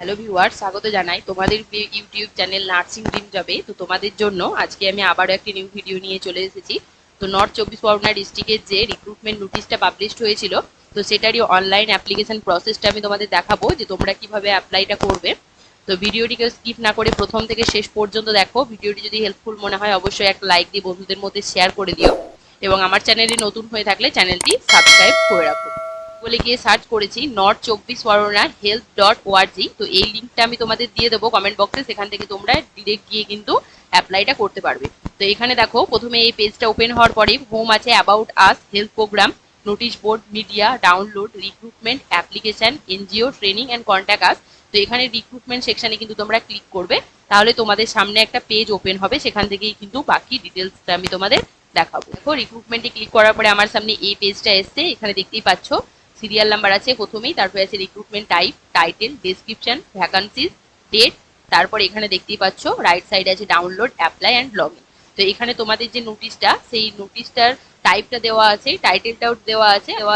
Hello viewers, স্বাগত জানাই তোমাদের ইউটিউব চ্যানেল নার্সিং ড্রিম জবে। তো তোমাদের জন্য আজকে আমি আবারও একটি নিউ ভিডিও নিয়ে চলে এসেছি। তো নর্থ চব্বিশ পরগনা ডিস্ট্রিক্টের যে রিক্রুটমেন্ট নোটিশটা পাবলিশড হয়েছিল, তো সেটারই অনলাইন অ্যাপ্লিকেশন প্রসেসটা আমি তোমাদের দেখাবো যে তোমরা কিভাবে অ্যাপ্লাইটা করবে। তো ভিডিওটিকে স্কিপ না করে প্রথম থেকে শেষ পর্যন্ত দেখো। ভিডিওটি যদি হেল্পফুল মনে হয় অবশ্যই একটা লাইক দিয়ে বন্ধুদের মধ্যে শেয়ার করে দিও, এবং আমার চ্যানেলে নতুন হয়ে থাকলে চ্যানেলটি সাবস্ক্রাইব করে রাখো। বলে গিয়ে সার্চ করেছি নর্থ চব্বিশ পরগনা health.org। তো এই লিঙ্কটা আমি তোমাদের দিয়ে দেবো কমেন্ট বক্সে, সেখান থেকে তোমরা ডিরেক্ট গিয়ে কিন্তু অ্যাপ্লাইটা করতে পারবে। তো এখানে দেখো প্রথমে এই পেজটা ওপেন হওয়ার পরে হোম আছে, about us, health programme, notice board, media, download, recruitment, application, NGO, training and contact us. তো এখানে রিক্রুটমেন্ট সেকশনে কিন্তু তোমরা ক্লিক করবে, তাহলে তোমাদের সামনে একটা পেজ ওপেন হবে, সেখান থেকেই কিন্তু বাকি ডিটেলসটা আমি তোমাদের দেখাবো। দেখো রিক্রুটমেন্টে ক্লিক করার পরে আমার সামনে এই পেজটা এসছে। এখানে দেখতেই পাচ্ছ সিরিয়াল নাম্বার আছে প্রথমেই, তারপরে আছে recruitment type, title, description, vacancies, date, তারপর এখানে দেখতেই পাচ্ছ রাইট সাইডে আছে download, apply and log in. তো এখানে তোমাদের যে নোটিশটা, সেই নোটিশটার টাইপটা দেওয়া আছে, টাইটেলটাও দেওয়া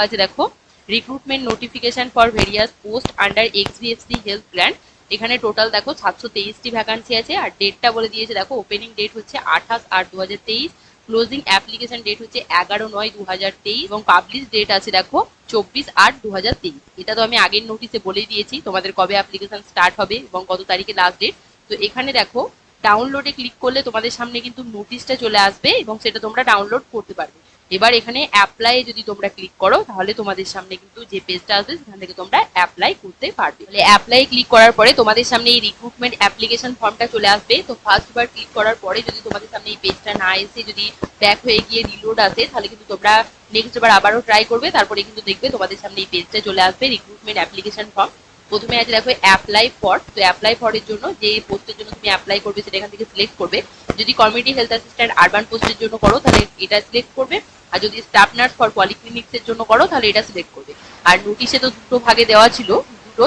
আছে দেখো, recruitment notification for various post under XVFC health grant. এখানে টোটাল দেখো 723টি ভ্যাকান্সি আছে, আর ডেটটা বলে দিয়েছে দেখো, ওপেনিং ডেট হচ্ছে 28/8/2023, ক্লোজিং অ্যাপ্লিকেশন ডেট হচ্ছে 11/9/2023, এবং পাবলিশ ডেট আছে দেখো 24/8/2023। এটা তো আমি আগের নোটিশে বলে দিয়েছি তোমাদের কবে অ্যাপ্লিকেশন স্টার্ট হবে এবং কত তারিখে লাস্ট ডেট। তো এখানে দেখো ডাউনলোডে ক্লিক করলে তোমাদের সামনে কিন্তু নোটিশটা চলে আসবে এবং সেটা তোমরা ডাউনলোড করতে পারবে। এবার এখানে অ্যাপ্লাই যদি তোমরা ক্লিক করো, তাহলে তোমাদের সামনে কিন্তু যে পেজটা আসবে সেখান থেকে তোমরা অ্যাপ্লাই করতে পারবে। তাহলে অ্যাপ্লাই ক্লিক করার পরে তোমাদের সামনে এই রিক্রুটমেন্ট অ্যাপ্লিকেশন ফর্মটা চলে আসবে। তো ফার্স্ট বার ক্লিক করার পরে যদি তোমাদের সামনে এই পেজটা না এসে যদি ব্যাক হয়ে গিয়ে রিলোড আসে, তাহলে কিন্তু তোমরা নেক্সট বার আবারও ট্রাই করবে, তারপরে কিন্তু দেখবে তোমাদের সামনে এই পেজটা চলে আসবে, রিক্রুটমেন্ট অ্যাপ্লিকেশন ফর্ম। প্রথমে আছে দেখো অ্যাপ্লাই ফর। তো অ্যাপ্লাই ফরের জন্য যে পোস্টের জন্য তুমি অ্যাপ্লাই করবে সেটা এখান থেকে সিলেক্ট করবে। যদি কমিউনিটি হেলথ অ্যাসিস্ট্যান্ট আরবান পোস্টের জন্য করো তাহলে এটা সিলেক্ট করবে, আর যদি স্টাফ নার্স ফর পলিক্লিনিক্স এর জন্য করো তাহলে এটা সিলেক্ট করবে। আর নোটিশে তো দুটো ভাগে দেওয়া ছিল, দুটো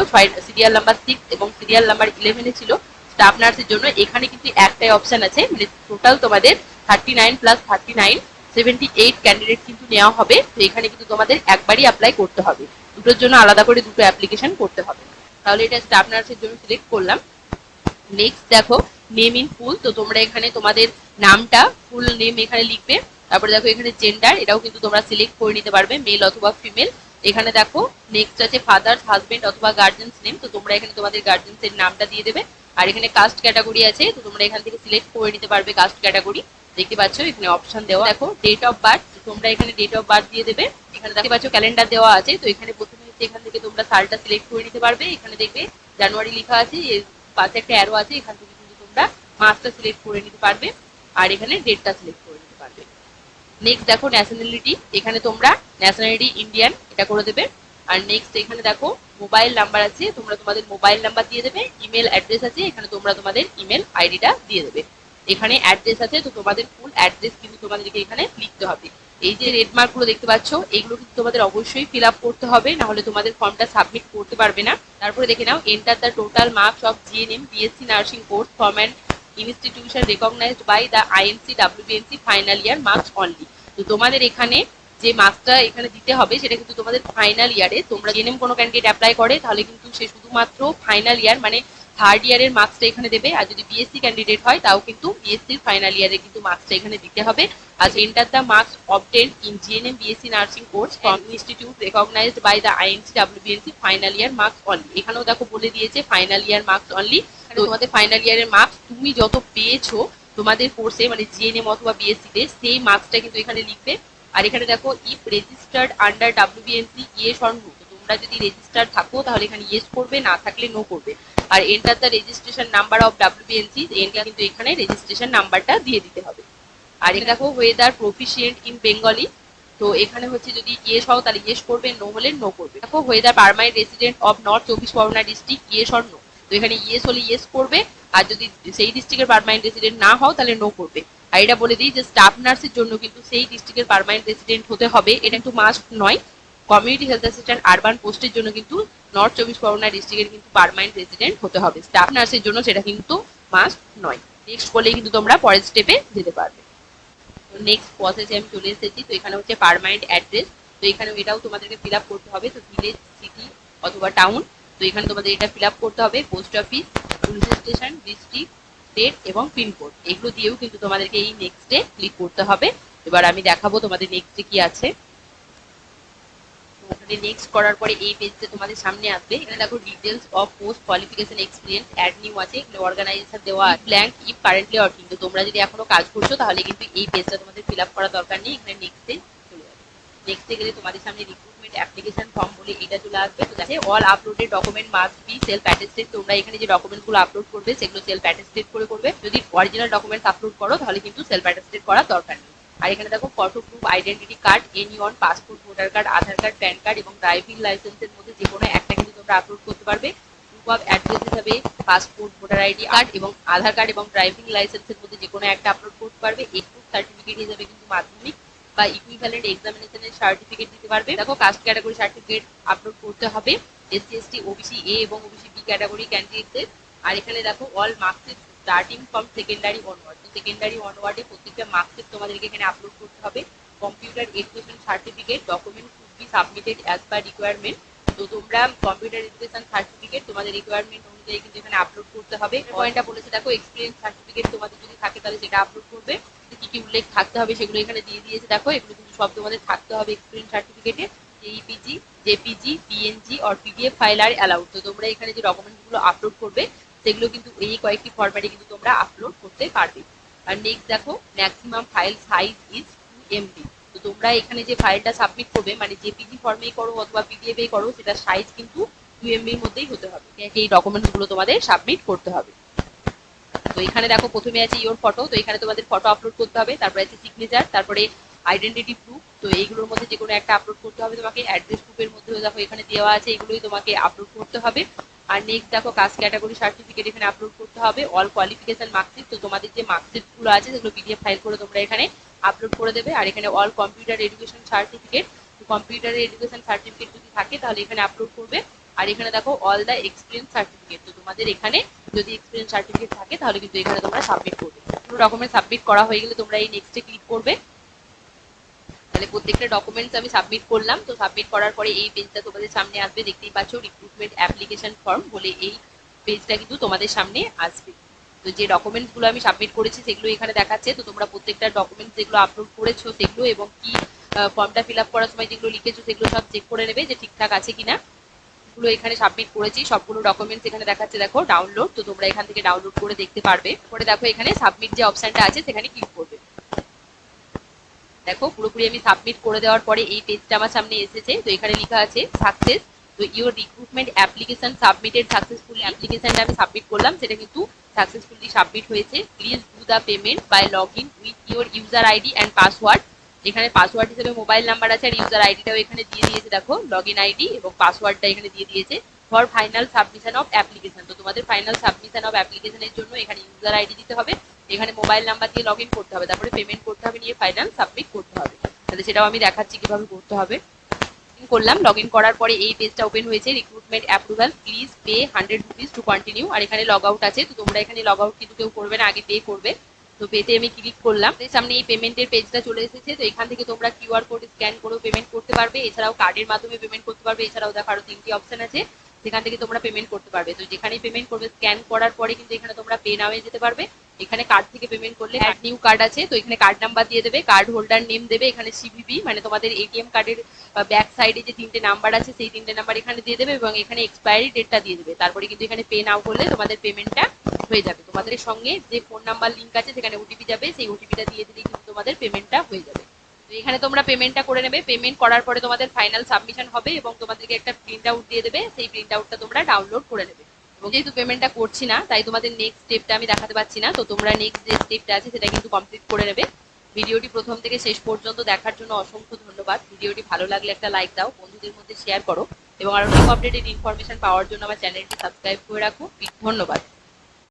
সিরিয়াল নাম্বার 6 এবং সিরিয়াল নাম্বার 11 ছিল স্টাফ নার্সের জন্য। এখানে কিন্তু একটাই অপশন আছে, মানে টোটাল তোমাদের 39 + 39 78 ক্যান্ডিডেট কিন্তু নেওয়া হবে। তো এখানে কিন্তু তোমাদের একবারই অ্যাপ্লাই করতে হবে, দুটোর জন্য আলাদা করে দুটো অ্যাপ্লিকেশন করতে হবে। তাহলে এটা স্টাফ নার্সের জন্য সিলেক্ট করলাম। নেক্সট দেখো নেম ইন ফুল। তো তোমরা এখানে তোমাদের নামটা ফুল নেম এখানে লিখবে। তারপরে দেখো এখানে জেন্ডার, এটাও কিন্তু তোমরা সিলেক্ট করে নিতে পারবে, মেল অথবা ফিমেল। এখানে দেখো নেক্সট আছে ফাদার্স, হাজবেন্ড অথবা গার্জেন্স নেম। তো তোমরা এখানে তোমাদের গার্জেন্সের নামটা দিয়ে দেবে। আর এখানে কাস্ট ক্যাটাগরি আছে, তো তোমরা এখান থেকে সিলেক্ট করে নিতে পারবে কাস্ট ক্যাটাগরি। দেখতে পাচ্ছ এখানে অপশন দেওয়া। দেখো ডেট অফ বার্থ, তোমরা এখানে ডেট অফ বার্থ দিয়ে দেবে। এখানে দেখতে পাচ্ছ ক্যালেন্ডার দেওয়া আছে, তো এখানে প্রথমে এখান থেকে তোমরা সালটা সিলেক্ট করে নিতে পারবে। এখানে দেখবে জানুয়ারি লেখা আছে, পাশে একটা অ্যারো আছে, এখান থেকে কিন্তু তোমরা মাসটা সিলেক্ট করে নিতে পারবে, আর এখানে ডেটটা সিলেক্ট করে নিতে পারবে। নেক্সট দেখো ন্যাশনালিটি, এখানে তোমরা ন্যাশনালিটি ইন্ডিয়ান এটা করে দেবে। আর নেক্সট এখানে দেখো মোবাইল নাম্বার আছে, তোমরা তোমাদের মোবাইল নাম্বার দিয়ে দেবে। ইমেল অ্যাড্রেস আছে, এখানে তোমরা তোমাদের ইমেল আইডিটা দিয়ে দেবে। এখানে অ্যাড্রেস আছে, তো তোমাদের ফুল অ্যাড্রেস কিন্তু তোমাদেরকে এখানে লিখতে হবে। এই যে রেড মার্ক গুলো দেখতে পাচ্ছ, এগুলো কিন্তু তোমাদের অবশ্যই ফিল আপ করতে হবে, না হলে তোমাদের ফর্মটা সাবমিট করতে পারবে না। তারপরে দেখে নাও enter the total marks of GNM BSc nursing course from an institution recognised by the INC WBNC final year marks only. তো তোমাদের এখানে যে মার্কসটা এখানে দিতে হবে সেটা কিন্তু তোমাদের ফাইনাল ইয়ারে, তোমরা জিএনএম কোনো ক্যান্ডিডেট অ্যাপ্লাই করে তাহলে কিন্তু সে শুধুমাত্র ফাইনাল ইয়ার মানে থার্ড ইয়ারের মার্কসটা এখানে দেবে, আর যদি বিএসসি ক্যান্ডিডেট হয় তাও কিন্তু বিএসসির ফাইনাল ইয়ারে কিন্তু মার্কসটা এখানে দিতে হবে। আর enter the marks obtained in GNM BSc nursing course from institute recognised by the INC WBNC final year marks only. এখানেও দেখো বলে দিয়েছে ফাইনাল ইয়ার মার্কস অনলি। তো তোমাদের ফাইনাল ইয়ারের মার্কস তুমি যত পেয়েছো তোমাদের কোর্সে মানে জিএনএম অথবা বিএসসি তে, সেই মার্কসটা কিন্তু এখানে লিখবে। আর এখানে দেখো if registered under WBNC yes or no, তোমরা যদি রেজিস্টার্ড থাকো তাহলে এখানে ইয়েস করবে, না থাকলে নো করবে। আর enter the registration number of WBNC, এটা কিন্তু এখানে রেজিস্ট্রেশন নাম্বারটা দিয়ে দিতে হবে। আর এখানে দেখো ওয়েদার প্রফিশিয়েন্ট ইন বেঙ্গলি, তো এখানে হচ্ছে যদি ইয়েস হও তাহলে ইয়েস করবে, নো হলে নো করবে। দেখো whether permanent resident of north চব্বিশ Pargana district, yes or no. তো এখানে ইয়েস হলে ইয়েস করবে, আর যদি সেই ডিস্ট্রিক্টের পার্মানেন্ট রেসিডেন্ট না হও তাহলে নো করবে। আর এটা বলে দিই যে স্টাফ নার্সের জন্য কিন্তু সেই ডিস্ট্রিক্টের পার্মানেন্ট রেসিডেন্ট হতে হবে, এটা কিন্তু মাস্ট নয়। কমিউনিটি হেলথ অ্যাসিস্ট্যান্ট আরবান পোস্টের জন্য কিন্তু নর্থ চব্বিশ পরগনা ডিস্ট্রিক্টের কিন্তু পার্মানেন্ট রেসিডেন্ট হতে হবে, স্টাফ নার্সের জন্য সেটা কিন্তু মাস্ট নয়। নেক্সট করলেই কিন্তু তোমরা পরের স্টেপে যেতে পারবে। নেক্সট প্রসেসে আমি চলে এসেছি। তো এখানে হচ্ছে পার্মানেন্ট অ্যাড্রেস, তো এখানে এটাও তোমাদেরকে ফিল আপ করতে হবে। তো ভিলেজ, সিটি অথবা টাউন, তো এখানে তোমাদের এটা ফিল আপ করতে হবে, post office, police station, district, state এবং পিনকোড, এগুলো দিয়েও কিন্তু তোমাদেরকে এই নেক্সটে ক্লিক করতে হবে। এবার আমি দেখাবো তোমাদের নেক্সটে কি আছে। ওখানে নেক্সট করার পরে এই পেজটা তোমাদের সামনে আসবে। এখানে দেখো details of post, qualification, experience, add new আছে, এখানে অর্গানাইজেশন দেওয়া আছে, ব্ল্যাঙ্ক ইফ কারেন্টলি ওয়ার্কিং। তো তোমরা যদি এখনো কাজ করছো তাহলে কিন্তু এই পেজটা তোমাদের ফিল আপ করা দরকার নেই, এখানে নেক্সটে চলে যাবে। নেক্সটে গেলে তোমাদের সামনে রিক্রুটমেন্ট অ্যাপ্লিকেশন ফর্ম বলে এটা চলে আসবে। তো দেখো all uploaded document must be self attested. তোমরা এখানে যে ডকুমেন্টগুলো আপলোড করবে সেগুলো সেলফ অ্যাটেস্টেড করে করবে। যদি অরিজিনাল ডকুমেন্টস আপলোড করো তাহলে কিন্তু সেলফ অ্যাটেস্টেড করার দরকার নেই। আর এখানে দেখো photo proof, identity card, NUHM, passport, voter card, Aadhaar card, PAN card এবং ড্রাইভিং লাইসেন্সের মধ্যে যে কোনো একটা কিন্তু তোমরা আপলোড করতে পারবে। প্রুফ অফ অ্যাড্রেস হিসাবে পাসপোর্ট, ভোটার আইডি কার্ড এবং আধার কার্ড এবং ড্রাইভিং লাইসেন্সের মধ্যে যে কোনো একটা আপলোড করতে পারবে। এক্সপোর্ট সার্টিফিকেট হিসাবে কিন্তু মাধ্যমিক বা ইকুইভ্যালেন্ট এক্সামিনেশনের সার্টিফিকেট দিতে পারবে। দেখো কাস্ট ক্যাটাগরি সার্টিফিকেট আপলোড করতে হবে, SC ST OBC A এবং OBC B ক্যাটাগরি ক্যান্ডিডেটদের। আর এখানে দেখো all marksheet starting from secondary onward. তো সেকেন্ডারি অনওয়ার্ডে প্রত্যেকটা মার্কশিট তোমাদেরকে এখানে আপলোড করতে হবে। Computer education certificate document should be submitted as per requirement. তো তোমরা কম্পিউটার এডুকেশন সার্টিফিকেট তোমাদের রিকোয়ারমেন্ট অনুযায়ী কিন্তু এখানে আপলোড করতে হবে। পয়েন্টটা বলেছে দেখো এক্সপিরিয়েন্স সার্টিফিকেট তোমাদের যদি থাকে তাহলে সেটা আপলোড করবে। কি কি উল্লেখ থাকতে হবে সেগুলো এখানে দিয়ে দিয়েছে। দেখো এগুলো কিন্তু সব তোমাদের থাকতে হবে এক্সপিরিয়েন্স সার্টিফিকেটে। JPG, JPG, PNG or PDF file R allowed. তো তোমরা এখানে যে ডকুমেন্টগুলো আপলোড করবে সেগুলো কিন্তু এই কয়েকটি ফরম্যাটে কিন্তু তোমরা আপলোড করতে পারবে। আর নেক্সট দেখো maximum file size is 2 MB। তো তোমরা এখানে যে ফাইলটা সাবমিট করবে মানে JPG ফর্মেই করো অথবা PDF এই করো, সেটা সাইজ কিন্তু 2 MB এর মধ্যেই হতে হবে। এই ডকুমেন্টগুলো তোমাদের সাবমিট করতে হবে। তো এখানে দেখো প্রথমে আছে ইওর ফটো। তো এখানে তোমাদের ফটো আপলোড করতে হবে, তারপরে আছে সিগনেচার, তারপরে আইডেন্টিটি প্রুফ। তো এইগুলোর মধ্যে যে কোনো একটা আপলোড করতে হবে তোমাকে। অ্যাড্রেস প্রুফের মধ্যে দেখো এখানে দেওয়া আছে, এগুলোই তোমাকে আপলোড করতে হবে। আর নেক্সট দেখো কাস্ট ক্যাটাগরি সার্টিফিকেট এখানে আপলোড করতে হবে। অল কোয়ালিফিকেশন মার্কশিট, তো তোমাদের যে মার্কশিটগুলো আছে সেগুলো PDF ফাইল করে তোমরা এখানে আপলোড করে দেবে। আর এখানে all computer education certificate, computer education certificate যদি থাকে তাহলে এখানে আপলোড করবে। আর এখানে দেখো অল দ্য এক্সপিরিয়েন্স সার্টিফিকেট, তো তোমাদের এখানে যদি এক্সপিরিয়েন্স সার্টিফিকেট থাকে তাহলে কিন্তু এখানে তোমরা সাবমিট করবে। পুরো ডকুমেন্ট সাবমিট করা হয়ে গেলে তোমরা এই নেক্সটে ক্লিক করবে। তাহলে প্রত্যেকটা ডকুমেন্টস আমি সাবমিট করলাম। তো সাবমিট করার পরে এই পেজটা তোমাদের সামনে আসবে, দেখতেই পাচ্ছ রিক্রুটমেন্ট অ্যাপ্লিকেশন ফর্ম বলে এই পেজটা কিন্তু তোমাদের সামনে আসবে। তো যে ডকুমেন্টসগুলো আমি সাবমিট করেছি সেগুলো এখানে দেখাচ্ছে। তো তোমরা প্রত্যেকটা ডকুমেন্টস যেগুলো আপলোড করেছো সেগুলো এবং কি ফর্মটা ফিল আপ করার সময় যেগুলো লিখেছো সেগুলো সব চেক করে নেবে যে ঠিকঠাক আছে কিনা। গুলো এখানে সাবমিট করেছি, সবগুলো ডকুমেন্টস এখানে দেখাচ্ছে দেখো ডাউনলোড। তো তোমরা এখান থেকে ডাউনলোড করে দেখতে পারবে। পরে দেখো এখানে সাবমিট যে অপশনটা আছে সেখানে ক্লিক করবে। দেখো পুরোপুরি আমি সাবমিট করে দেওয়ার পরে এই পেজটা আমার সামনে এসেছে। তো এখানে লেখা আছে সাকসেস। তো your recruitment application submitted successfully. অ্যাপ্লিকেশনটা আমি সাবমিট করলাম, সেটা কিন্তু সাকসেসফুলি সাবমিট হয়েছে। Please do the payment by log in with your user ID and password. এখানে পাসওয়ার্ড হিসেবে মোবাইল নাম্বার আছে আর ইউজার আইডিটাও এখানে দিয়ে দিয়েছে। দেখো লগ ইন আইডি এবং পাসওয়ার্ডটা এখানে দিয়ে দিয়েছে for final submission of application. তো তোমাদের ফাইনাল সাবমিশন অফ অ্যাপ্লিকেশনের জন্য এখানে ইউজার আইডি দিতে হবে, এখানে মোবাইল নাম্বার দিয়ে লগ ইন করতে হবে, তারপরে পেমেন্ট করতে হবে, নিয়ে ফাইনাল সাবমিট করতে হবে। তাহলে সেটাও আমি দেখাচ্ছি কিভাবে করতে হবে। করলাম, লগ ইন করার পরে এই পেজটা ওপেন হয়েছে। Recruitment approval, please pay 100 rupees to continue. আর এখানে লগ আউট আছে। তো তোমরা এখানে লগ আউট কিন্তু কেউ করবে না, আগে পে করবে। তো পেতে আমি ক্লিক করলাম, সামনে এই পেমেন্টের পেজটা চলে এসেছে। তো এখান থেকে তোমরা QR কোড স্ক্যান করেও পেমেন্ট করতে পারবে, এছাড়াও কার্ডের মাধ্যমে পেমেন্ট করতে পারবে। এছাড়াও দেখো আরো 3টি অপশন আছে, সেখান থেকে তোমরা পেমেন্ট করতে পারবে। তো যেখানেই পেমেন্ট করবে স্ক্যান করার পরে কিন্তু এখানে তোমরা পে নাওয়ে যেতে পারবে। এখানে কার্ড থেকে পেমেন্ট করলে অ্যাড নিউ কার্ড আছে, তো এখানে কার্ড নাম্বার দিয়ে দেবে, কার্ড হোল্ডার নেম দেবে, এখানে CVV মানে তোমাদের ATM কার্ডের ব্যাক সাইডে যে 3টে নাম্বার আছে সেই 3টে নাম্বার এখানে দিয়ে দেবে এবং এখানে এক্সপায়ারি ডেটটা দিয়ে দেবে। তারপরে কিন্তু এখানে পে নাও করলে তোমাদের পেমেন্টটা হয়ে যাবে। তোমাদের সঙ্গে যে ফোন নাম্বার লিঙ্ক আছে সেখানে OTP যাবে, সেই OTPটা দিয়ে দিলেই কিন্তু তোমাদের পেমেন্টটা হয়ে যাবে। তো এখানে তোমরা পেমেন্টটা করে নেবে। পেমেন্ট করার পরে তোমাদের ফাইনাল সাবমিশন হবে এবং তোমাদেরকে একটা প্রিন্ট আউট দিয়ে দেবে, সেই প্রিন্ট আউটটা তোমরা ডাউনলোড করে নেবে। এবং যেহেতু পেমেন্টটা করছি না তাই তোমাদের নেক্সট স্টেপটা আমি দেখাতে পারছি না। তো তোমরা নেক্সট যে স্টেপটা আছে সেটা কিন্তু কমপ্লিট করে নেবে। ভিডিওটি প্রথম থেকে শেষ পর্যন্ত দেখার জন্য অসংখ্য ধন্যবাদ। ভিডিওটি ভালো লাগলে একটা লাইক দাও, বন্ধুদের মধ্যে শেয়ার করো এবং আরো নিউ আপডেটেড ইনফরমেশন পাওয়ার জন্য আমার চ্যানেলটি সাবস্ক্রাইব করে রাখো। ধন্যবাদ।